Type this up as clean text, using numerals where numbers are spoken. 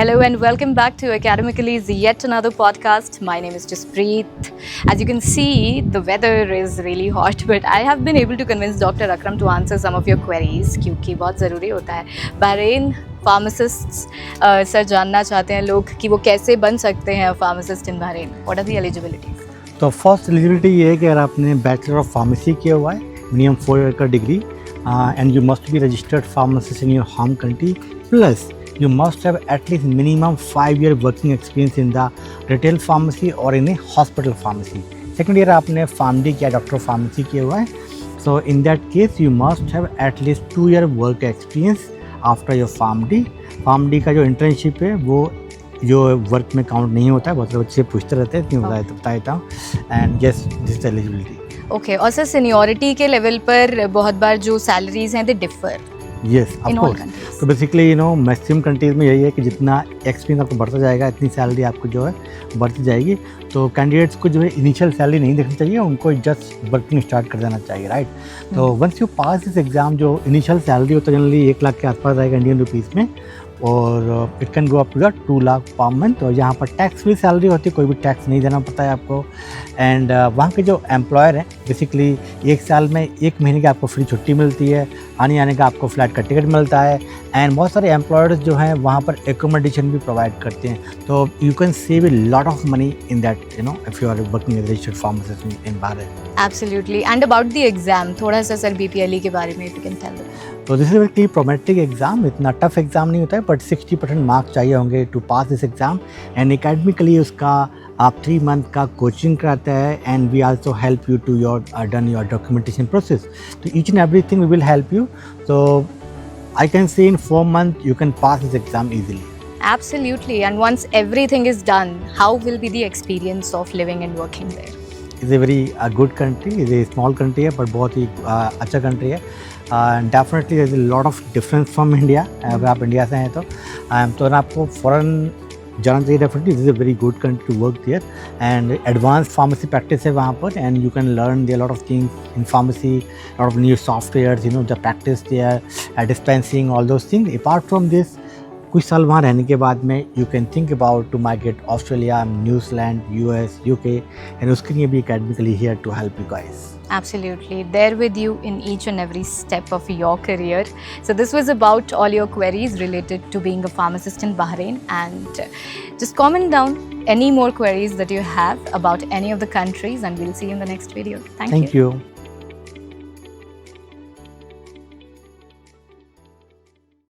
Hello and welcome back to Academically's yet another podcast. My name is Jaspreet. As you can see, the weather is really hot, but I have been able to convince Dr. Akram to answer some of your queries क्योंकि बहुत ज़रूरी होता है. Bahrain pharmacists sir जानना चाहते हैं लोग कि वो कैसे बन सकते हैं pharmacist in Bahrain. What are the eligibilities? तो फर्स्ट एलिजिबिलिटी ये है कि अगर आपने बैचलर ऑफ फार्मेसी किया हुआ है मिनिमम 4 ईयर का degree and you must be registered pharmacist in your home country plus you must have at least minimum 5-year working experience in the retail pharmacy or in a hospital pharmacy. Second year आपने PharmD किया, doctor of pharmacy किया हुआ है, so in that case you must have at least 2-year work experience after your PharmD. PharmD का जो internship है वो जो वर्क में काउंट नहीं होता है, बहुत सारे बच्चे पूछते रहते हैं, क्यों बता देता हूँ. And yes this is eligibility. Okay, और सर सीनियरिटी के लेवल पर बहुत बार जो सैलरीज हैं they differ. Yes of course. तो बेसिकली मैक्सिमम कंट्रीज में यही है कि जितना एक्सपीरियंस आपको बढ़ता जाएगा इतनी सैलरी आपको जो है बढ़ती जाएगी. तो कैंडिडेट्स को जो है इनिशियल सैलरी नहीं देखनी चाहिए, उनको जस्ट वर्किंग स्टार्ट कर देना चाहिए, राइट. तो once you pass this exam, जो इनिशियल सैलरी होता है जनरली 1 लाख के आसपास रहेगा इंडियन रुपीज़ में, और it can go up to 2 lakh per month. और यहाँ पर टैक्स फ्री सैलरी होती है, कोई भी टैक्स नहीं देना पड़ता है आपको. एंड वहाँ के जो एम्प्लॉयर हैं बेसिकली 1 साल में 1 महीने की आपको फ्री छुट्टी मिलती है, आने जाने का आपको फ्लाइट का टिकट मिलता है. एंड बहुत सारे एम्प्लॉयर्स जो हैं वहाँ पर एकोमोडेशन भी प्रोवाइड करते हैं. तो you can save a lot of money in that if you are working as registered pharmacist in Bharat. Absolutely. And about the exam थोड़ा सा सर BPLE के बारे में इफ यू कैन टेल. तो this is very Prometric exam. इतना tough exam नहीं होता है, बट 60% मार्क्स चाहिए होंगे to pass this exam. And academically उसका आप 3 मंथ का कोचिंग कराते हैं, and we also help you to your done your documentation process. तो each and everything we will help you. तो I can say in 4 month you can pass this exam easily. Absolutely. And once everything is done, how will be the experience of living and working there? It's a very good country. It's a small country है, but बहुत ही अच्छा country है. Definitely there is a lot of difference from India. अगर आप India से हैं तो अगर आपको फ़ॉरेन जाना चाहिए, definitely this is a very good country to work there. And advance pharmacy practice है वहाँ पर, and you can learn there lot of things in pharmacy, lot of new softwares, the practice there, dispensing, all those things. Apart from this, कुछ साल वहाँ रहने के बाद में you can think about to migrate Australia, New Zealand, US, UK, and उसके लिए भी academically here to help you guys. Absolutely. There with you in each and every step of your career. So this was about all your queries related to being a pharmacist in Bahrain, and just comment down any more queries that you have about any of the countries, and we'll see you in the next video. Thank you. Thank you.